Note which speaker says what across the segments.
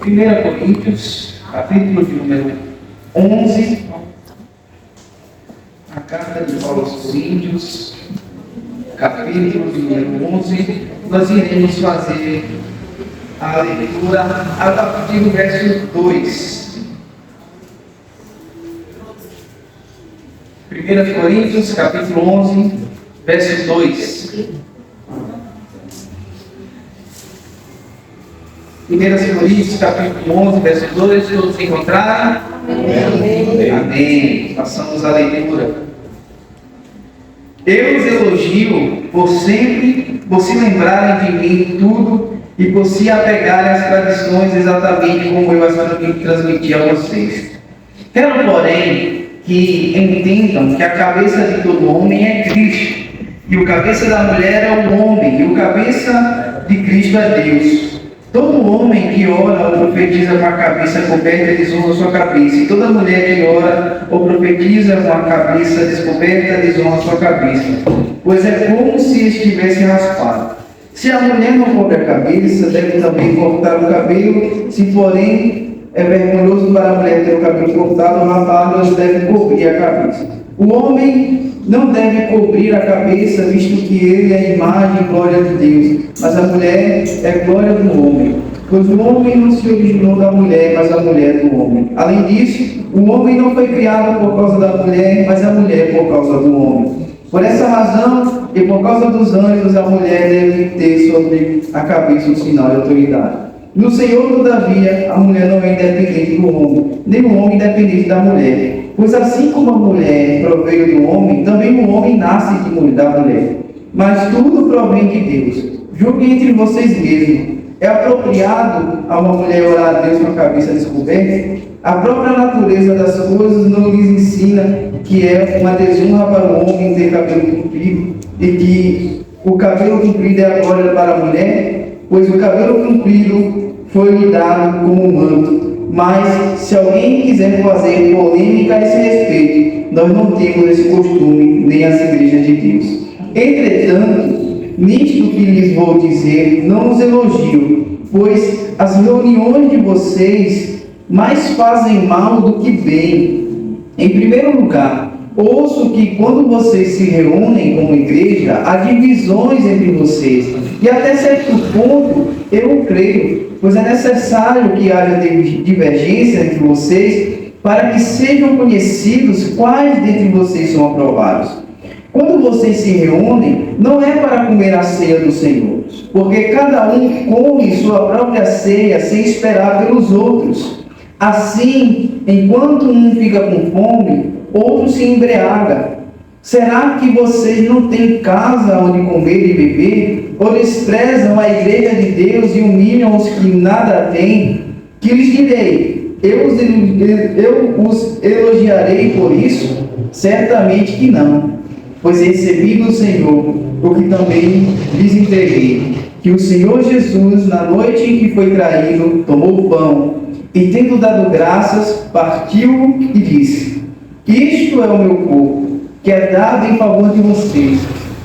Speaker 1: 1 Coríntios, capítulo de número 11, a carta de Paulo aos Coríntios, capítulo de número 11, nós iremos fazer a leitura a partir do verso 2. 1 Coríntios, capítulo 11, verso 2. 1 Coríntios, capítulo 11, verso 2, todos encontraram? Amém. Amém. Passamos a leitura. Eu os elogio por se lembrarem de mim em tudo e por se apegarem às tradições exatamente como eu as transmiti a vocês. Quero, porém, que entendam que a cabeça de todo homem é Cristo, e o cabeça da mulher é o homem, e o cabeça de Cristo é Deus. Todo homem que ora ou profetiza com a cabeça coberta desonra sua cabeça, e toda mulher que ora ou profetiza com a cabeça descoberta desonra sua cabeça, pois é como se estivesse raspado. Se a mulher não cobre a cabeça, deve também cortar o cabelo. Se, porém, é vergonhoso para a mulher ter o cabelo cortado ou rapado, ela deve cobrir a cabeça. O homem não deve cobrir a cabeça, visto que ele é a imagem e glória de Deus, mas a mulher é glória do homem. Pois o homem não se originou da mulher, mas a mulher do homem. Além disso, o homem não foi criado por causa da mulher, mas a mulher por causa do homem. Por essa razão, e por causa dos anjos, a mulher deve ter sobre a cabeça um sinal de autoridade. No Senhor, todavia, a mulher não é independente do homem, nem o homem independente da mulher. Pois assim como a mulher proveio do homem, também o homem nasce da mulher. Mas tudo provém de Deus. Julguem entre vocês mesmos. É apropriado a uma mulher orar a Deus com a cabeça descoberta? A própria natureza das coisas não lhes ensina que é uma desonra para o homem ter cabelo comprido, e que o cabelo comprido é a glória para a mulher, pois o cabelo comprido foi-lhe dado como manto. Mas, se alguém quiser fazer polêmica a esse respeito, nós não temos esse costume, nem as igrejas de Deus. Entretanto, nisto que lhes vou dizer, não os elogio, pois as reuniões de vocês mais fazem mal do que bem. Em primeiro lugar, ouço que quando vocês se reúnem como igreja, há divisões entre vocês, e até certo ponto eu creio, pois é necessário que haja divergência entre vocês, para que sejam conhecidos quais dentre vocês são aprovados. Quando vocês se reúnem, não é para comer a ceia do Senhor, porque cada um come sua própria ceia sem esperar pelos outros. Assim, enquanto um fica com fome, outro se embriaga. Será que vocês não têm casa onde comer e beber? Ou desprezam a igreja de Deus e humilham os que nada têm? Que lhes direi? Eu os elogiarei por isso? Certamente que não. Pois recebi do Senhor o que também lhes entreguei, que o Senhor Jesus, na noite em que foi traído, tomou o pão, e tendo dado graças, partiu e disse: Isto é o meu corpo, que é dado em favor de vocês.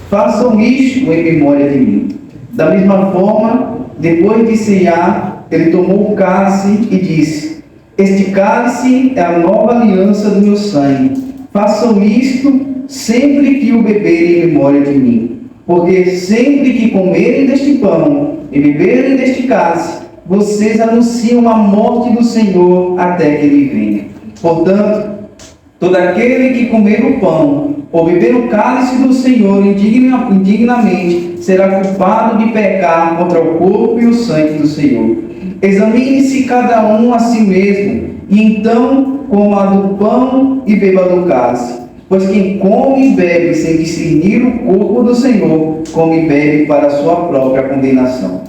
Speaker 1: Façam isto em memória de mim. Da mesma forma, depois de ceiar, ele tomou o cálice e disse: Este cálice é a nova aliança do meu sangue. Façam isto sempre que o beberem em memória de mim. Porque sempre que comerem deste pão e beberem deste cálice, vocês anunciam a morte do Senhor até que ele venha. Portanto, todo aquele que comer o pão ou beber o cálice do Senhor indignamente será culpado de pecar contra o corpo e o sangue do Senhor. Examine-se cada um a si mesmo, e então coma do pão e beba do cálice. Pois quem come e bebe sem discernir o corpo do Senhor, come e bebe para a sua própria condenação.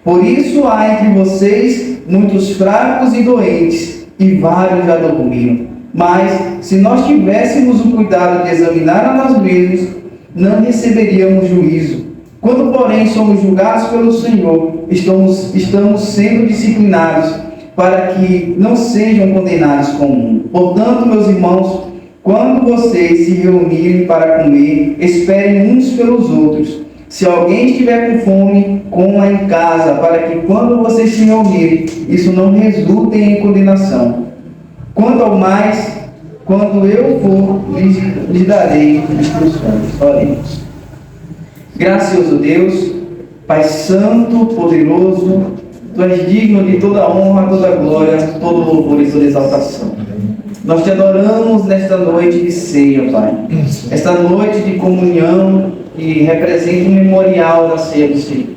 Speaker 1: Por isso há entre vocês muitos fracos e doentes, e vários já dormiram. Mas, se nós tivéssemos o cuidado de examinar a nós mesmos, não receberíamos juízo. Quando, porém, somos julgados pelo Senhor, estamos sendo disciplinados, para que não sejam condenados com o mundo. Portanto, meus irmãos, quando vocês se reunirem para comer, esperem uns pelos outros. Se alguém estiver com fome, coma em casa, para que quando vocês se reunirem, isso não resulte em condenação. Quanto ao mais, quando eu for, lhes darei instruções. Oremos. Gracioso Deus, Pai Santo, poderoso, Tu és digno de toda honra, toda glória, todo louvor e toda exaltação. Nós te adoramos nesta noite de ceia, Pai. Esta noite de comunhão que representa um memorial da ceia do Senhor.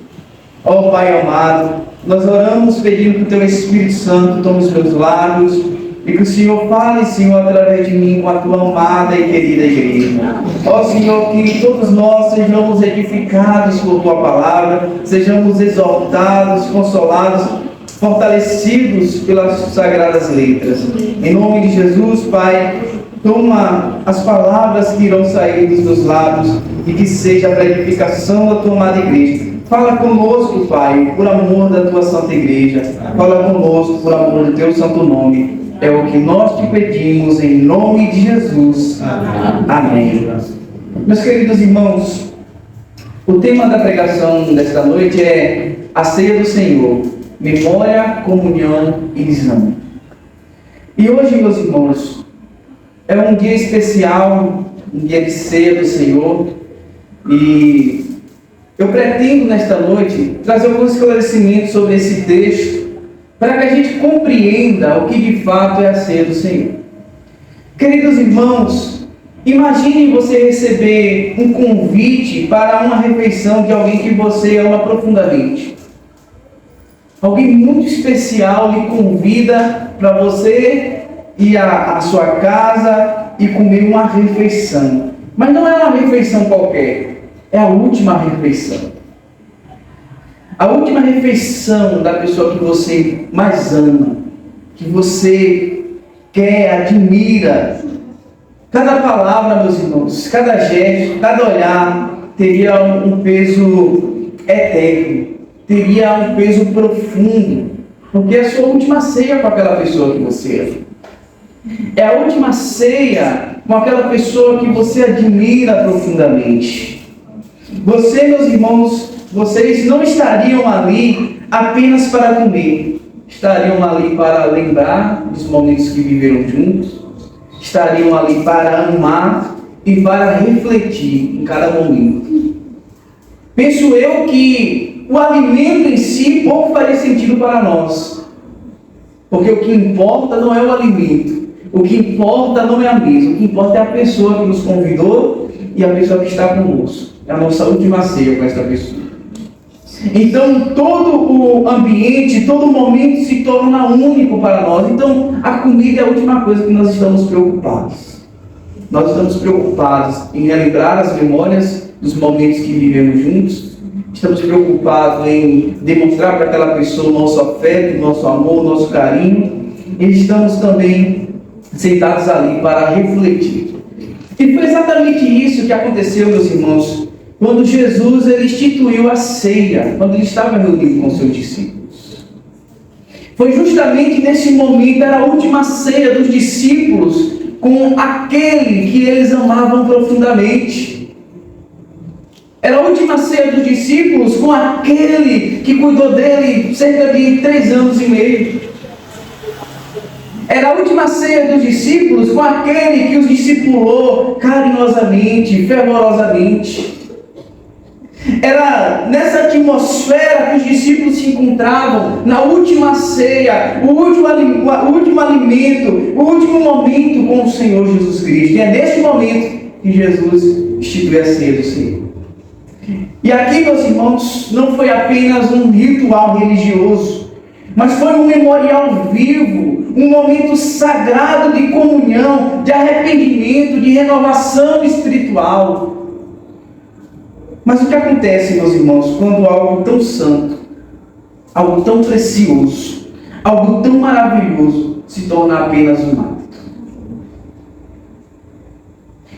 Speaker 1: Ó Pai amado, nós oramos pedindo que o Teu Espírito Santo tome os meus lábios e que o Senhor fale, Senhor, através de mim com a Tua amada e querida igreja. Ó Senhor, que todos nós sejamos edificados por Tua palavra, sejamos exaltados, consolados, fortalecidos pelas sagradas letras. Em nome de Jesus, Pai, toma as palavras que irão sair dos teus lábios e que seja para a edificação da Tua amada igreja. Fala conosco, Pai, por amor da Tua santa igreja. Fala conosco por amor do Teu santo nome. É o que nós te pedimos em nome de Jesus. Amém. Meus queridos irmãos, o tema da pregação desta noite é a ceia do Senhor, memória, comunhão e exame. E hoje, meus irmãos, é um dia especial, um dia de ceia do Senhor, e eu pretendo nesta noite trazer alguns esclarecimentos sobre esse texto, para que a gente compreenda o que de fato é a ceia do Senhor. Queridos irmãos, imagine você receber um convite para uma refeição de alguém que você ama profundamente. Alguém muito especial lhe convida para você ir à sua casa e comer uma refeição. Mas não é uma refeição qualquer, é a última refeição. A última refeição da pessoa que você mais ama, que você quer, admira. Cada palavra, meus irmãos, cada gesto, cada olhar teria um peso eterno, teria um peso profundo, porque é a sua última ceia com aquela pessoa que você ama. É a última ceia com aquela pessoa que você admira profundamente. Você, meus irmãos, vocês não estariam ali apenas para comer, estariam ali para lembrar dos momentos que viveram juntos, estariam ali para amar e para refletir em cada momento. Penso eu que o alimento em si pouco faria sentido para nós, porque o que importa não é o alimento, o que importa não é a mesa, o que importa é a pessoa que nos convidou e a pessoa que está conosco. É a nossa última ceia com esta pessoa. Então todo o ambiente, todo momento se torna único para nós. Então a comida é a última coisa que nós estamos preocupados. Nós estamos preocupados em relembrar as memórias dos momentos que vivemos juntos. Estamos preocupados em demonstrar para aquela pessoa o nosso afeto, o nosso amor, o nosso carinho. E estamos também sentados ali para refletir. E foi exatamente isso que aconteceu, meus irmãos, quando Jesus ele instituiu a ceia, quando ele estava reunido com seus discípulos. Foi justamente nesse momento, era a última ceia dos discípulos com aquele que eles amavam profundamente. Era a última ceia dos discípulos com aquele que cuidou dele cerca de 3 anos e meio. Era a última ceia dos discípulos com aquele que os discipulou carinhosamente, fervorosamente. Era nessa atmosfera que os discípulos se encontravam, na última ceia, o último alimento, o último momento com o Senhor Jesus Cristo. E é nesse momento que Jesus institui a ceia do Senhor. E aqui, meus irmãos, não foi apenas um ritual religioso, mas foi um memorial vivo, um momento sagrado de comunhão, de arrependimento, de renovação espiritual. Mas o que acontece, meus irmãos, quando algo tão santo, algo tão precioso, algo tão maravilhoso se torna apenas um hábito?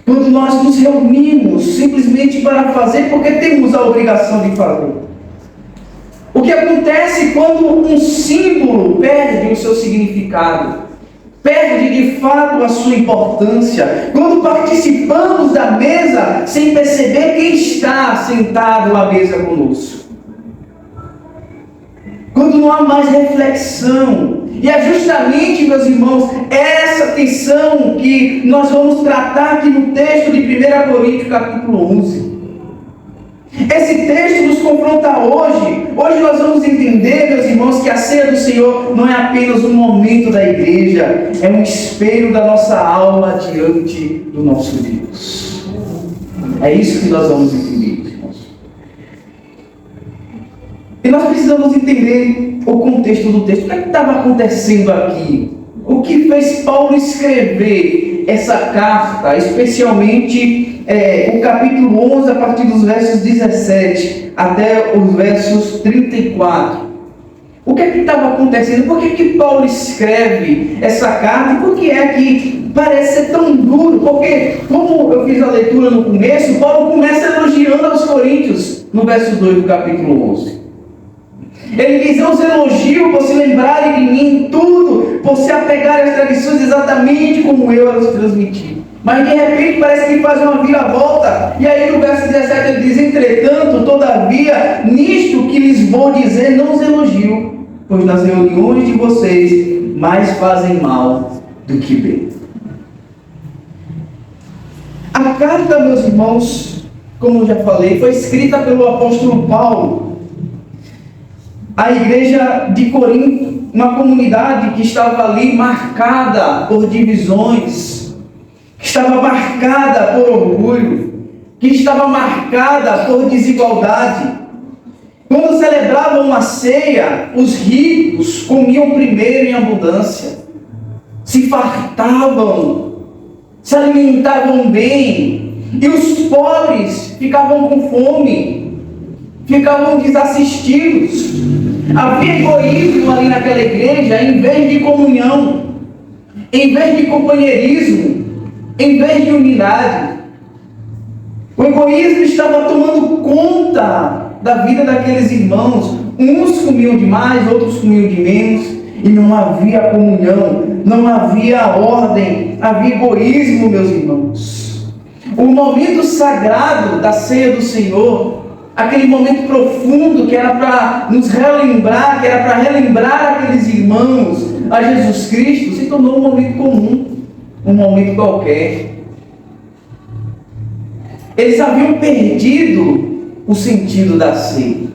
Speaker 1: Quando nós nos reunimos simplesmente para fazer porque temos a obrigação de fazer. O que acontece quando um símbolo perde o seu significado? perde de fato a sua importância. Quando participamos da mesa sem perceber quem está sentado à mesa conosco. Quando não há mais reflexão. E é justamente, meus irmãos, essa tensão que nós vamos tratar aqui no texto de 1 Coríntios capítulo 11. Esse texto nos confronta hoje. Hoje nós vamos entender, meus irmãos, que a ceia do Senhor não é apenas um momento da igreja, é um espelho da nossa alma diante do nosso Deus. É isso que nós vamos entender, irmãos. E nós precisamos entender o contexto do texto. O que estava acontecendo aqui? O que fez Paulo escrever essa carta, especialmente o capítulo 11, a partir dos versos 17 até os versos 34. O que estava acontecendo? Por que Paulo escreve essa carta? E por que é que parece ser tão duro? Porque, como eu fiz a leitura no começo, Paulo começa elogiando aos coríntios, no verso 2 do capítulo 11. Ele diz: eu os elogio por se lembrarem de mim em tudo, por se apegarem às tradições exatamente como eu as transmiti. Mas de repente parece que faz uma viravolta. E aí no verso 17 ele diz: entretanto, todavia, nisto que lhes vou dizer, não os elogio, pois nas reuniões de vocês mais fazem mal do que bem. A carta, meus irmãos, como eu já falei, foi escrita pelo apóstolo Paulo. A igreja de Corinto, uma comunidade que estava ali marcada por divisões, que estava marcada por orgulho, que estava marcada por desigualdade. Quando celebravam uma ceia, os ricos comiam primeiro em abundância, se fartavam, se alimentavam bem, e os pobres ficavam com fome, ficavam desassistidos. Havia egoísmo ali naquela igreja, em vez de comunhão, em vez de companheirismo, em vez de unidade. O egoísmo estava tomando conta da vida daqueles irmãos. Uns comiam demais, outros comiam de menos, e não havia comunhão, não havia ordem, havia egoísmo, meus irmãos. O momento sagrado da ceia do Senhor, aquele momento profundo que era para nos relembrar, que era para relembrar aqueles irmãos a Jesus Cristo, se tornou um momento comum, um momento qualquer. Eles haviam perdido o sentido da ceia.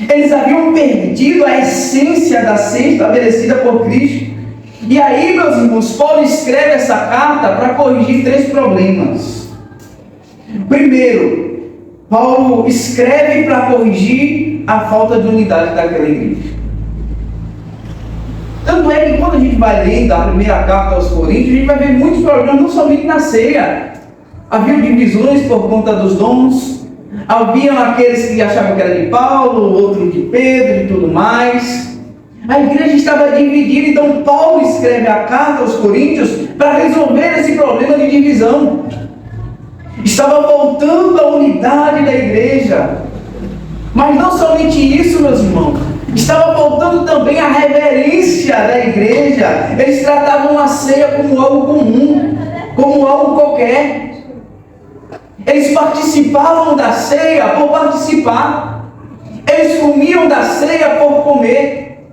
Speaker 1: Eles haviam perdido a essência da ceia estabelecida por Cristo. E aí, meus irmãos, Paulo escreve essa carta para corrigir 3 problemas. Primeiro, Paulo escreve para corrigir a falta de unidade daquela igreja. Tanto é que quando a gente vai lendo a primeira carta aos Coríntios, a gente vai ver muitos problemas, não somente na ceia. Havia divisões por conta dos dons. Haviam aqueles que achavam que era de Paulo, outros de Pedro e tudo mais. A igreja estava dividida, então Paulo escreve a carta aos Coríntios para resolver esse problema de divisão. Estava voltando a unidade da igreja. Mas não somente isso, meus irmãos. Estava voltando também a reverência da igreja. Eles tratavam a ceia como algo comum, como algo qualquer. Eles participavam da ceia por participar. Eles comiam da ceia por comer.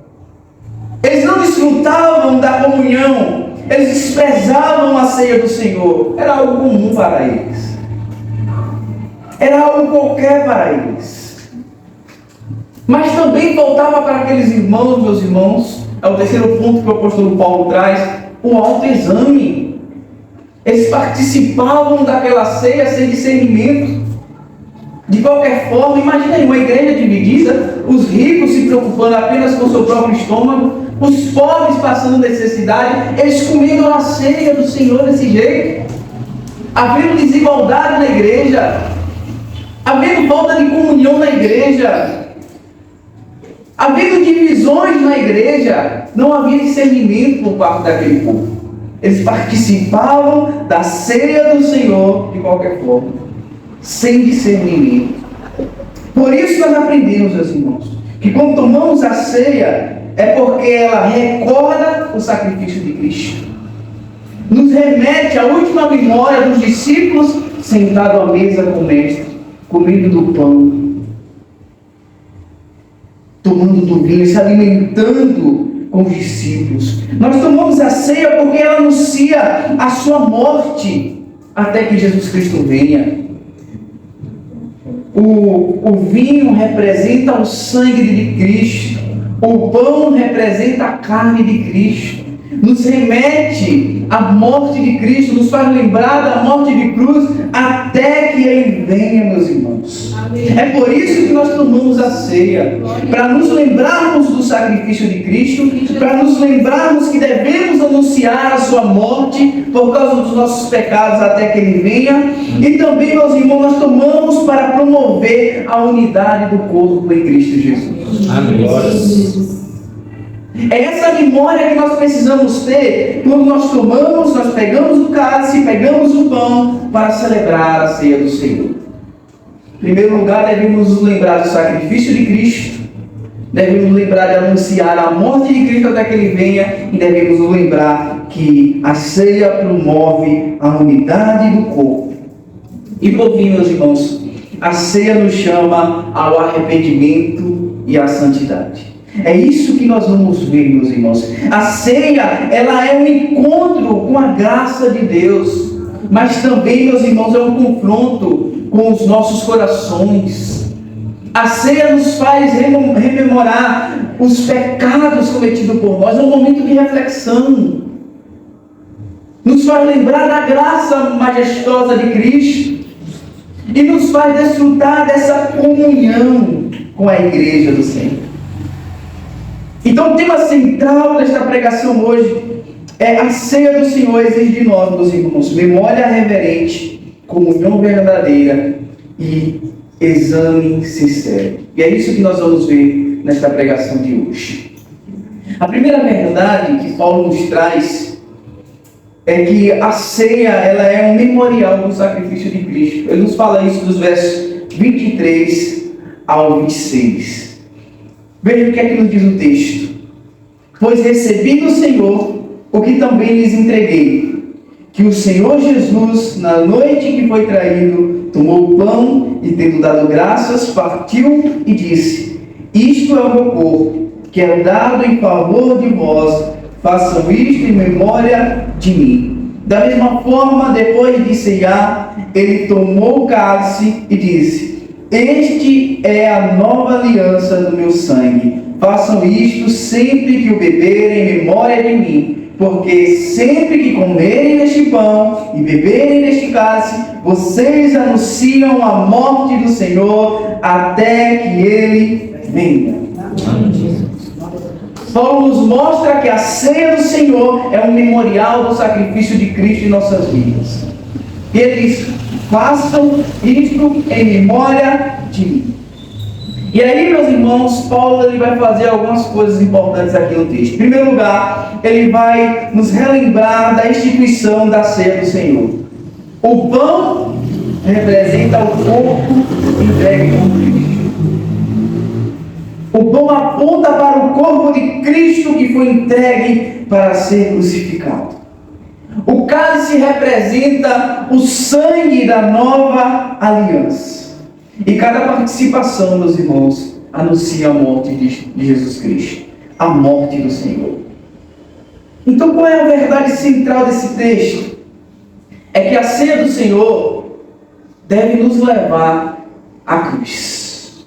Speaker 1: Eles não desfrutavam da comunhão. Eles desprezavam a ceia do Senhor. Era algo comum para eles. Era algo qualquer para eles. Mas também voltava para aqueles irmãos, meus irmãos, é o terceiro ponto que o apóstolo Paulo traz, o autoexame. Eles participavam daquela ceia sem discernimento. De qualquer forma, imagina aí, uma igreja dividida, os ricos se preocupando apenas com o seu próprio estômago, os pobres passando necessidade, eles comendo a ceia do Senhor desse jeito. Havendo desigualdade na igreja, havendo falta de comunhão na igreja, havendo divisões na igreja, não havia discernimento por parte daquele povo. Eles participavam da ceia do Senhor de qualquer forma, sem discernimento. Por isso nós aprendemos, meus irmãos, que quando tomamos a ceia, é porque ela recorda lembra o sacrifício de Cristo. Nos remete à última memória dos discípulos sentados à mesa com o Mestre, comendo do pão, tomando do vinho, se alimentando com os discípulos. Nós tomamos a ceia porque ela anuncia a sua morte até que Jesus Cristo venha. O vinho representa o sangue de Cristo. O pão representa a carne de Cristo. Nos remete à morte de Cristo, nos faz lembrar da morte de cruz até que Ele venha, meus irmãos. Amém. É por isso que nós tomamos a ceia, para nos lembrarmos do sacrifício de Cristo, para nos lembrarmos que devemos anunciar a sua morte por causa dos nossos pecados até que Ele venha. E também, meus irmãos, nós tomamos para promover a unidade do corpo em Cristo Jesus. Amém. É essa memória que nós precisamos ter quando nós tomamos, nós pegamos o cálice, pegamos o pão para celebrar a ceia do Senhor. Em primeiro lugar, devemos nos lembrar do sacrifício de Cristo, devemos nos lembrar de anunciar a morte de Cristo até que Ele venha, e devemos nos lembrar que a ceia promove a unidade do corpo. E por fim, meus irmãos, a ceia nos chama ao arrependimento e à santidade. É isso que nós vamos ver, meus irmãos. A ceia, ela é um encontro com a graça de Deus, mas também, meus irmãos, é um confronto com os nossos corações. A ceia nos faz rememorar os pecados cometidos por nós, é um momento de reflexão. Nos faz lembrar da graça majestosa de Cristo e nos faz desfrutar dessa comunhão com a igreja do Senhor. Então o tema central desta pregação hoje é a ceia do Senhor exige de nós, meus irmãos, memória reverente, comunhão verdadeira e exame sincero. E é isso que nós vamos ver nesta pregação de hoje. A primeira verdade que Paulo nos traz é que a ceia, ela é um memorial do sacrifício de Cristo. Ele nos fala isso dos versos 23 ao 26. Veja o que é que nos diz o texto. Pois recebi do Senhor o que também lhes entreguei, que o Senhor Jesus, na noite que foi traído, tomou o pão e, tendo dado graças, partiu e disse: isto é o meu corpo, que é dado em favor de vós, façam isto em memória de mim. Da mesma forma, depois de ceiar, ele tomou o cálice e disse: este é a nova aliança do meu sangue. Façam isto sempre que o beberem em memória de mim. Porque sempre que comerem deste pão e beberem deste cálice, vocês anunciam a morte do Senhor até que Ele venha. Paulo nos mostra que a ceia do Senhor é um memorial do sacrifício de Cristo em nossas vidas. E ele diz: façam isto em memória de mim. E aí, meus irmãos, Paulo ele vai fazer algumas coisas importantes aqui no texto. Em primeiro lugar, ele vai nos relembrar da instituição da ceia do Senhor. O pão representa o corpo entregue por Cristo. O pão aponta para o corpo de Cristo que foi entregue para ser crucificado. O cálice representa o sangue da nova aliança. E cada participação, meus irmãos, anuncia a morte de Jesus Cristo, a morte do Senhor. Então, qual é a verdade central desse texto? É que a ceia do Senhor deve nos levar à cruz.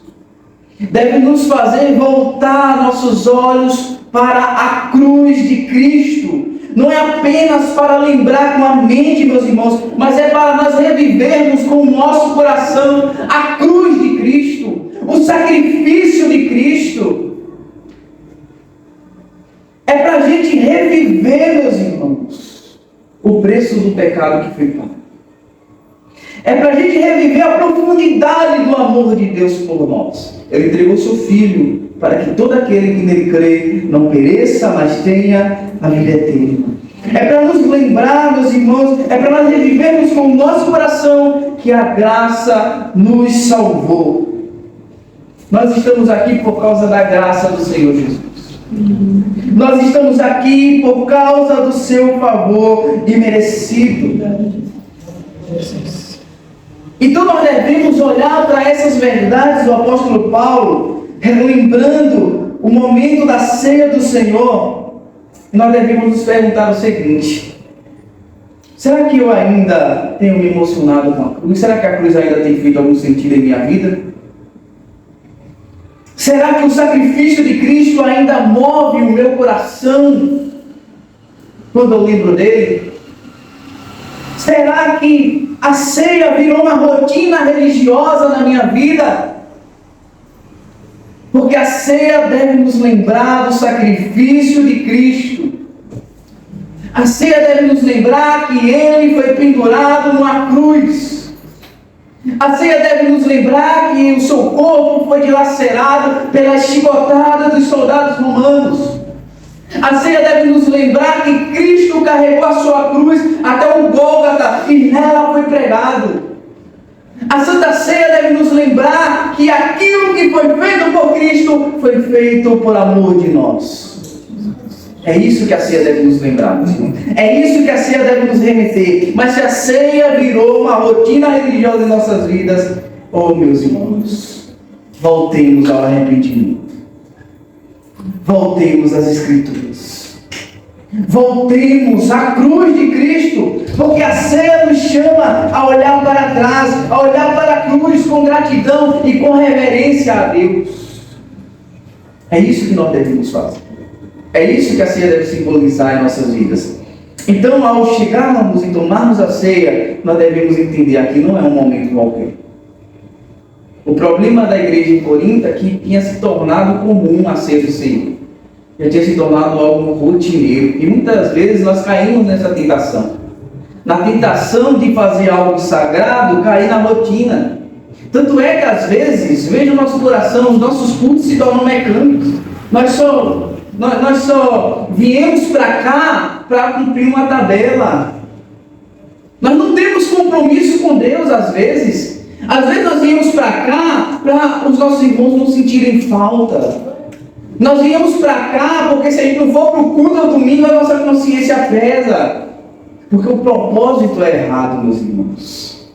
Speaker 1: Deve nos fazer voltar nossos olhos para a cruz de Cristo. Não é apenas para lembrar com a mente, meus irmãos, mas é para nós revivermos com o nosso coração a cruz de Cristo, o sacrifício de Cristo. É para a gente reviver, meus irmãos, o preço do pecado que foi pago. É para a gente reviver a profundidade do amor de Deus por nós. Ele entregou seu Filho para que todo aquele que nele crê não pereça, mas tenha a vida eterna. É para nos lembrar, meus irmãos, é para nós revivermos com o nosso coração que a graça nos salvou. Nós estamos aqui por causa da graça do Senhor Jesus. Nós estamos aqui por causa do seu favor imerecido. Então nós devemos olhar para essas verdades do apóstolo Paulo, relembrando o momento da ceia do Senhor. Nós devemos nos perguntar o seguinte: será que eu ainda tenho me emocionado com a cruz? Será que a cruz ainda tem feito algum sentido em minha vida? Será que o sacrifício de Cristo ainda move o meu coração quando eu lembro dele? Será que a ceia virou uma rotina religiosa na minha vida? Porque a ceia deve nos lembrar do sacrifício de Cristo. A ceia deve nos lembrar que Ele foi pendurado numa cruz. A ceia deve nos lembrar que o seu corpo foi dilacerado pela chicotada dos soldados romanos. A ceia deve nos lembrar que Cristo carregou a sua cruz até o Gólgota e nela foi pregado. A Santa Ceia deve nos lembrar que aquilo que foi feito por Cristo foi feito por amor de nós. É isso que a ceia deve nos lembrar, meus irmãos. É isso que a ceia deve nos remeter. Mas se a ceia virou uma rotina religiosa em nossas vidas, oh meus irmãos, voltemos ao arrependimento. Voltemos às Escrituras. Voltemos à cruz de Cristo. Porque a ceia nos chama a olhar para trás, a olhar para a cruz com gratidão e com reverência a Deus. É isso que nós devemos fazer. É isso que a ceia deve simbolizar em nossas vidas. Então, ao chegarmos e tomarmos a ceia, nós devemos entender que não é um momento qualquer. O problema da igreja em Corinto é que tinha se tornado comum a ceia do Senhor. Já tinha se tornado algo rotineiro. E muitas vezes nós caímos nessa tentação. Na tentação de fazer algo sagrado, cair na rotina. Tanto é que às vezes, veja o nosso coração, os nossos cultos se tornam mecânicos. Nós só viemos para cá para cumprir uma tabela. Nós não temos compromisso com Deus às vezes. Às vezes nós viemos para cá para os nossos irmãos não sentirem falta. Nós viemos para cá porque se a gente não for para o culto no domingo, a nossa consciência pesa. Porque o propósito é errado, meus irmãos.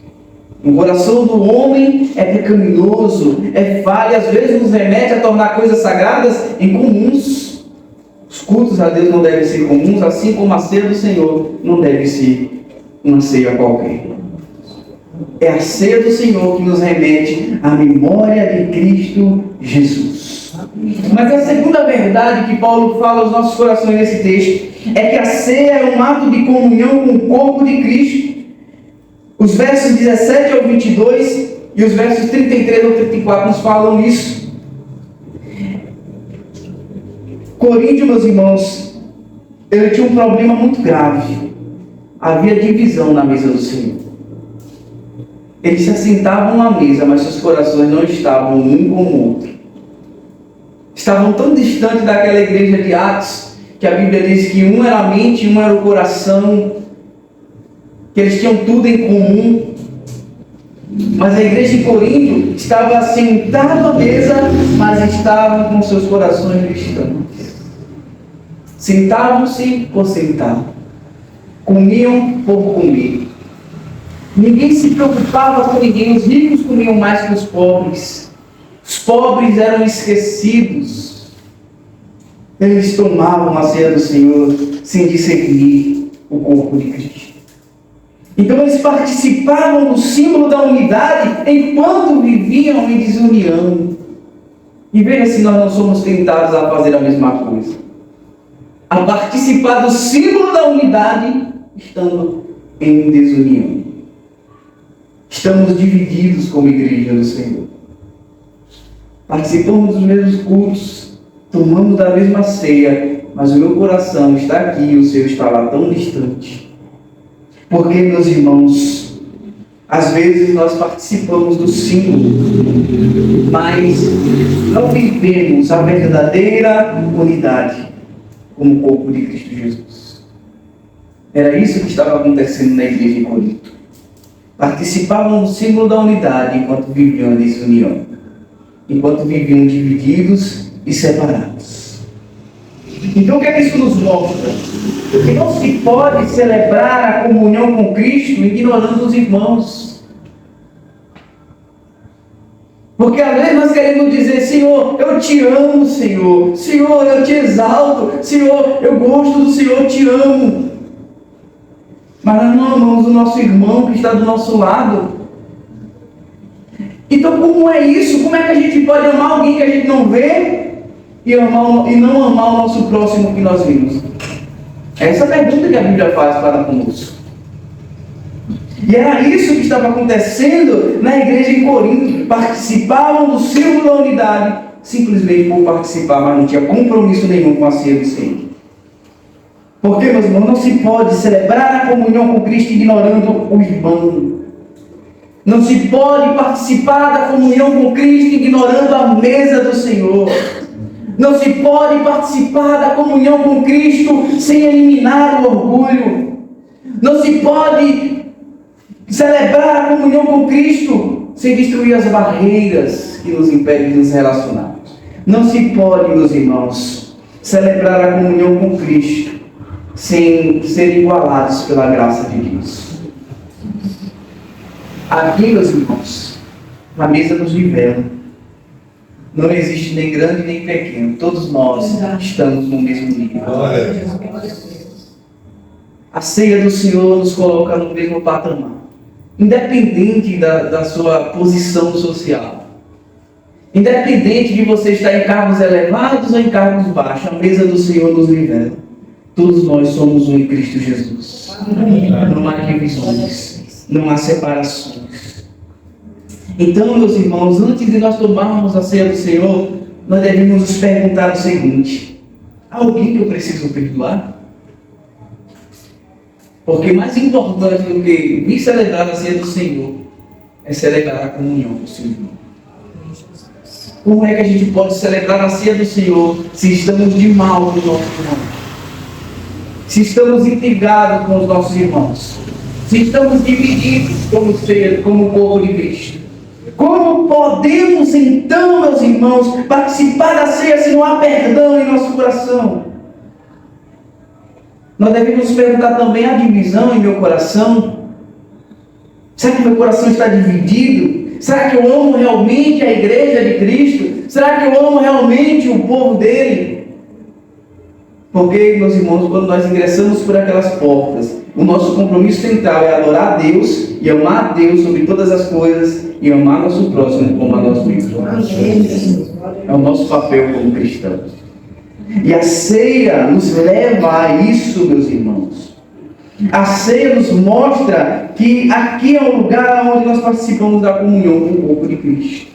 Speaker 1: O coração do homem é pecaminoso, é falho, e às vezes nos remete a tornar coisas sagradas incomuns. Os cultos a Deus não devem ser comuns, assim como a ceia do Senhor não deve ser uma ceia qualquer. É a ceia do Senhor que nos remete à memória de Cristo Jesus. Mas a segunda verdade que Paulo fala aos nossos corações nesse texto é que a ceia é um ato de comunhão com o corpo de Cristo. Os versos 17 ao 22 e os versos 33 ao 34 nos falam isso. Coríntio, meus irmãos, ele tinha um problema muito grave. Havia divisão na mesa do Senhor. Eles se assentavam à mesa, mas seus corações não estavam um com o outro. Estavam tão distantes daquela igreja de Atos, que a Bíblia diz que um era a mente e um era o coração, que eles tinham tudo em comum. Mas a igreja de Corinto estava sentada à mesa, mas estavam com seus corações distantes. Sentavam-se por sentar, comiam por comer. Ninguém se preocupava com ninguém, os ricos comiam mais que os pobres. Os pobres eram esquecidos. Eles tomavam a ceia do Senhor sem discernir o corpo de Cristo. Então eles participavam do símbolo da unidade enquanto viviam em desunião. E veja se nós não somos tentados a fazer a mesma coisa. A participar do símbolo da unidade estando em desunião. Estamos divididos como igreja do Senhor. Participamos dos mesmos cultos, tomamos da mesma ceia, mas o meu coração está aqui e o seu está lá tão distante. Porque, meus irmãos, às vezes nós participamos do símbolo, mas não vivemos a verdadeira unidade como o corpo de Cristo Jesus. Era isso que estava acontecendo na igreja de Corinto. Participavam do símbolo da unidade enquanto viviam em desunião, enquanto viviam divididos e separados. Então o que é que isso nos mostra? Que não se pode celebrar a comunhão com Cristo ignorando os irmãos. Porque às vezes nós queremos dizer: Senhor, eu te amo, Senhor. Senhor, eu te exalto. Senhor, eu gosto do Senhor, eu te amo. Mas nós não amamos o nosso irmão que está do nosso lado. Então como é isso? Como é que a gente pode amar alguém que a gente não vê e não amar o nosso próximo que nós vimos? Essa é a pergunta que a Bíblia faz para conosco. E era isso que estava acontecendo na igreja em Corinto. Participavam do símbolo da unidade, simplesmente por participar, mas não tinha compromisso nenhum com a ceia do Senhor. Porque, meus irmãos, não se pode celebrar a comunhão com Cristo ignorando o irmão. Não se pode participar da comunhão com Cristo ignorando a mesa do Senhor. Não se pode participar da comunhão com Cristo sem eliminar o orgulho. Não se pode celebrar a comunhão com Cristo sem destruir as barreiras que nos impedem de nos relacionarmos. Não se pode, meus irmãos, celebrar a comunhão com Cristo sem ser igualados pela graça de Deus. Aqui, meus irmãos, a mesa nos nivela. Não existe nem grande nem pequeno. Todos nós estamos no mesmo nível. A ceia do Senhor nos coloca no mesmo patamar, independente da sua posição social. Independente de você estar em cargos elevados ou em cargos baixos, a mesa do Senhor nos nivela. Todos nós somos um em Cristo Jesus. Não há divisões, não há separações. Então, meus irmãos, antes de nós tomarmos a ceia do Senhor, nós devemos nos perguntar o seguinte: há alguém que eu preciso perdoar? Porque mais importante do que vir celebrar a ceia do Senhor é celebrar a comunhão com o Senhor. Como é que a gente pode celebrar a ceia do Senhor se estamos de mal com os nossos irmãos? Se estamos intrigados com os nossos irmãos? Se estamos divididos como corpo de Cristo? Como podemos então, meus irmãos, participar da ceia se não há perdão em nosso coração? Nós devemos perguntar também: há divisão em meu coração? Será que meu coração está dividido? Será que eu amo realmente a igreja de Cristo? Será que eu amo realmente o povo dele? Porque, meus irmãos, quando nós ingressamos por aquelas portas, o nosso compromisso central é adorar a Deus e amar a Deus sobre todas as coisas e amar nosso próximo como a nós mesmos. É o nosso papel como cristãos. E a ceia nos leva a isso, meus irmãos. A ceia nos mostra que aqui é um lugar onde nós participamos da comunhão com o corpo de Cristo.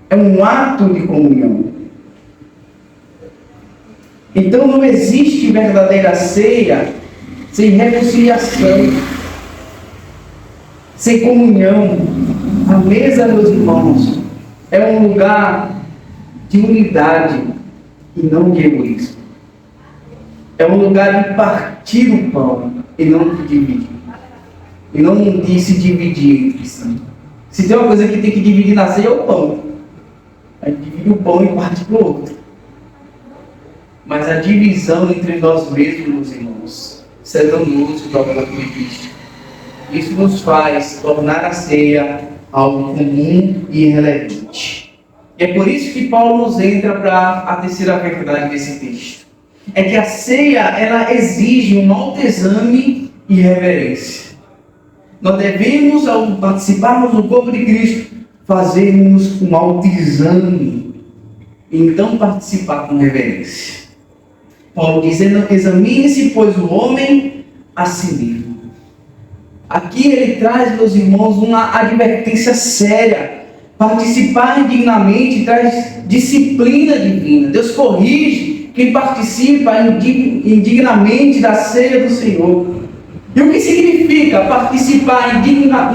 Speaker 1: É um ato de comunhão. Então não existe verdadeira ceia sem reconciliação, sem comunhão. A mesa, meus irmãos, é um lugar de unidade e não de egoísmo. É um lugar de partir o pão e não de dividir. E não de se dividir entre si. Se tem uma coisa que tem que dividir na ceia, é o pão. A gente divide o pão e parte para o outro. Mas a divisão entre nós mesmos, meus irmãos, isso é danoso para o corpo de Cristo. Isso nos faz tornar a ceia algo comum e irrelevante. E é por isso que Paulo nos entra para a terceira verdade desse texto. É que a ceia, ela exige um autoexame e reverência. Nós devemos, ao participarmos do corpo de Cristo, fazermos um autoexame e então participar com reverência. Paulo diz: examine-se, pois, o homem a si mesmo. Aqui ele traz, meus irmãos, uma advertência séria. Participar indignamente traz disciplina divina. Deus corrige quem participa indignamente da ceia do Senhor. E o que significa participar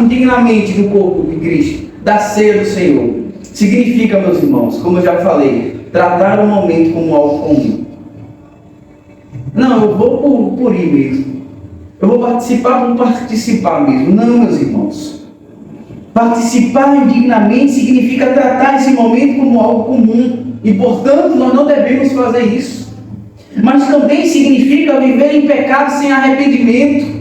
Speaker 1: indignamente do corpo de Cristo, da ceia do Senhor? Significa, meus irmãos, como eu já falei, tratar o momento como algo comum. Não, eu vou por ir mesmo. Eu vou participar por participar mesmo. Não, meus irmãos. Participar indignamente significa tratar esse momento como algo comum. E, portanto, nós não devemos fazer isso. mas também significa viver em pecado sem arrependimento.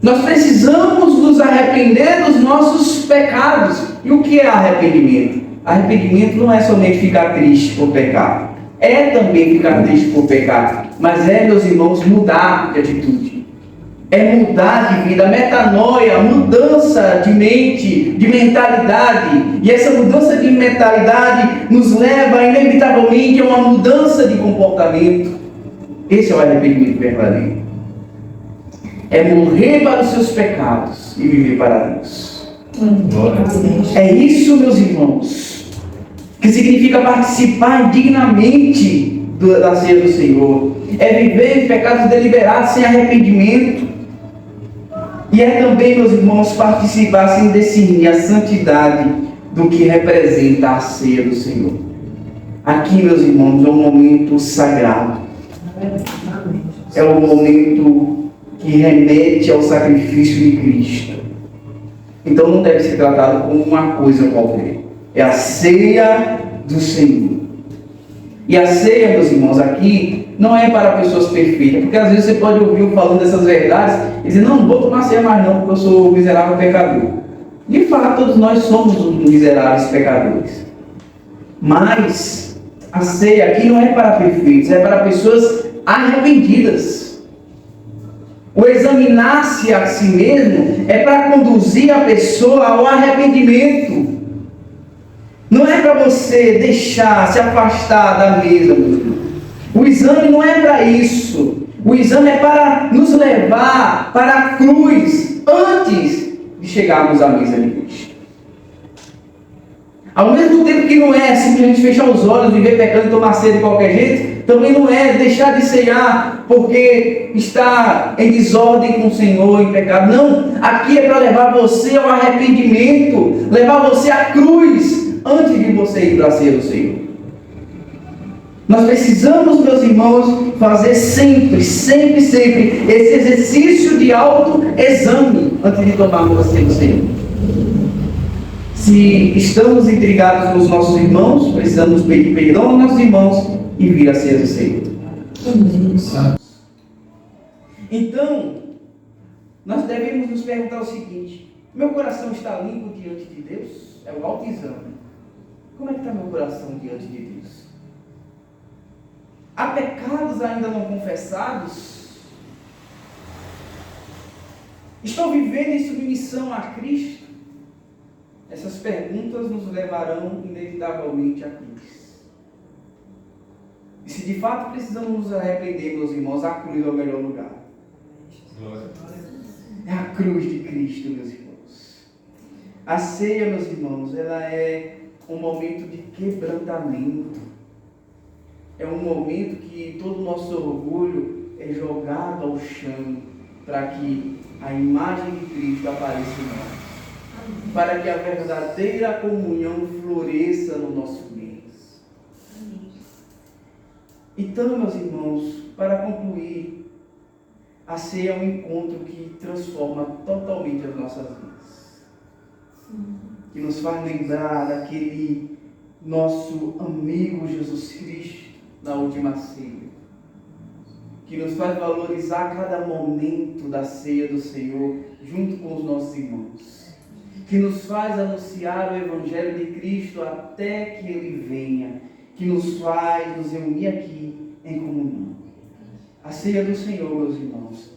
Speaker 1: Nós precisamos nos arrepender dos nossos pecados. E o que é arrependimento? Arrependimento não é somente ficar triste por pecado. É também ficar triste por pecado. Mas meus irmãos, mudar de atitude. É mudar de vida, metanoia, mudança de mente, de mentalidade. E essa mudança de mentalidade nos leva inevitavelmente a uma mudança de comportamento. Esse é o arrependimento verdadeiro. É morrer para os seus pecados e viver para Deus. É isso, meus irmãos, que significa participar dignamente da ceia do Senhor. É viver em pecados deliberados sem arrependimento. E é também, meus irmãos, participar sem discernir a santidade do que representa a ceia do Senhor. Aqui, meus irmãos, é um momento sagrado. É um momento que remete ao sacrifício de Cristo. Então não deve ser tratado como uma coisa qualquer. É a ceia do Senhor. E a ceia, meus irmãos, aqui não é para pessoas perfeitas, porque às vezes você pode ouvir eu falando dessas verdades e dizer, não vou tomar ceia mais não, porque eu sou miserável pecador. De fato, todos nós somos miseráveis pecadores. Mas a ceia aqui não é para perfeitos, é para pessoas arrependidas. O examinar-se a si mesmo é para conduzir a pessoa ao arrependimento. Não é para você deixar, se afastar da mesa. O exame não é para isso. O exame é para nos levar para a cruz antes de chegarmos à mesa de Cristo. Ao mesmo tempo que não é simplesmente fechar os olhos, viver pecando e tomar ceia de qualquer jeito, também não é deixar de ceiar porque está em desordem com o Senhor, em pecado. Não, aqui é para levar você ao arrependimento, levar você à cruz antes de você ir para a ceia do Senhor. Nós precisamos, meus irmãos, fazer sempre esse exercício de autoexame antes de tomarmos a ceia do Senhor. Se estamos intrigados com os nossos irmãos, precisamos pedir perdão aos nossos irmãos e vir a ceia do Senhor. Então, nós devemos nos perguntar o seguinte: meu coração está limpo diante de Deus? É o autoexame. Como é que está meu coração diante de Deus? Há pecados ainda não confessados? Estou vivendo em submissão a Cristo? Essas perguntas nos levarão inevitavelmente à cruz. E se de fato precisamos nos arrepender, meus irmãos, a cruz é o melhor lugar. É a cruz de Cristo, meus irmãos. A ceia, meus irmãos, ela é um momento de quebrantamento. É um momento que todo o nosso orgulho é jogado ao chão para que a imagem de Cristo apareça em nós. Para que a verdadeira comunhão floresça no nosso meio. Então, meus irmãos, para concluir, a ceia é um encontro que transforma totalmente as nossas vidas. Que nos faz lembrar daquele nosso amigo Jesus Cristo na última ceia. Que nos faz valorizar cada momento da ceia do Senhor junto com os nossos irmãos. Que nos faz anunciar o Evangelho de Cristo até que Ele venha, que nos faz nos reunir aqui em comunhão. A ceia do Senhor, meus irmãos,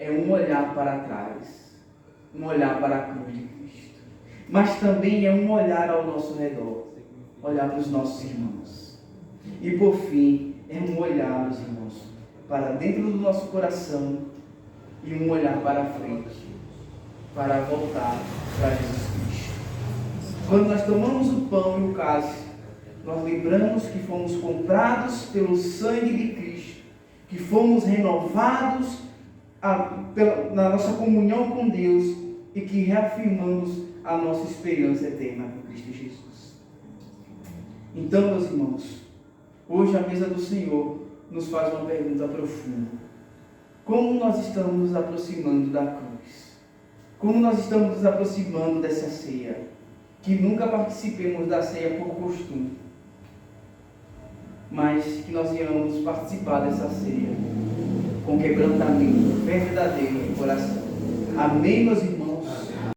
Speaker 1: é um olhar para trás, um olhar para a cruz de Cristo, mas também é um olhar ao nosso redor, olhar para os nossos irmãos. E por fim, é um olhar, meus irmãos, para dentro do nosso coração e um olhar para frente, para voltar para Jesus Cristo. Quando nós tomamos o pão e o cálice, nós lembramos que fomos comprados pelo sangue de Cristo, que fomos renovados na nossa comunhão com Deus e que reafirmamos a nossa esperança eterna com Cristo Jesus. Então, meus irmãos, hoje a mesa do Senhor nos faz uma pergunta profunda: como nós estamos nos aproximando da cruz? Como nós estamos nos aproximando dessa ceia? Que nunca participemos da ceia por costume. mas que nós venhamos participar dessa ceia com quebrantamento verdadeiro no coração. Amém, meus irmãos?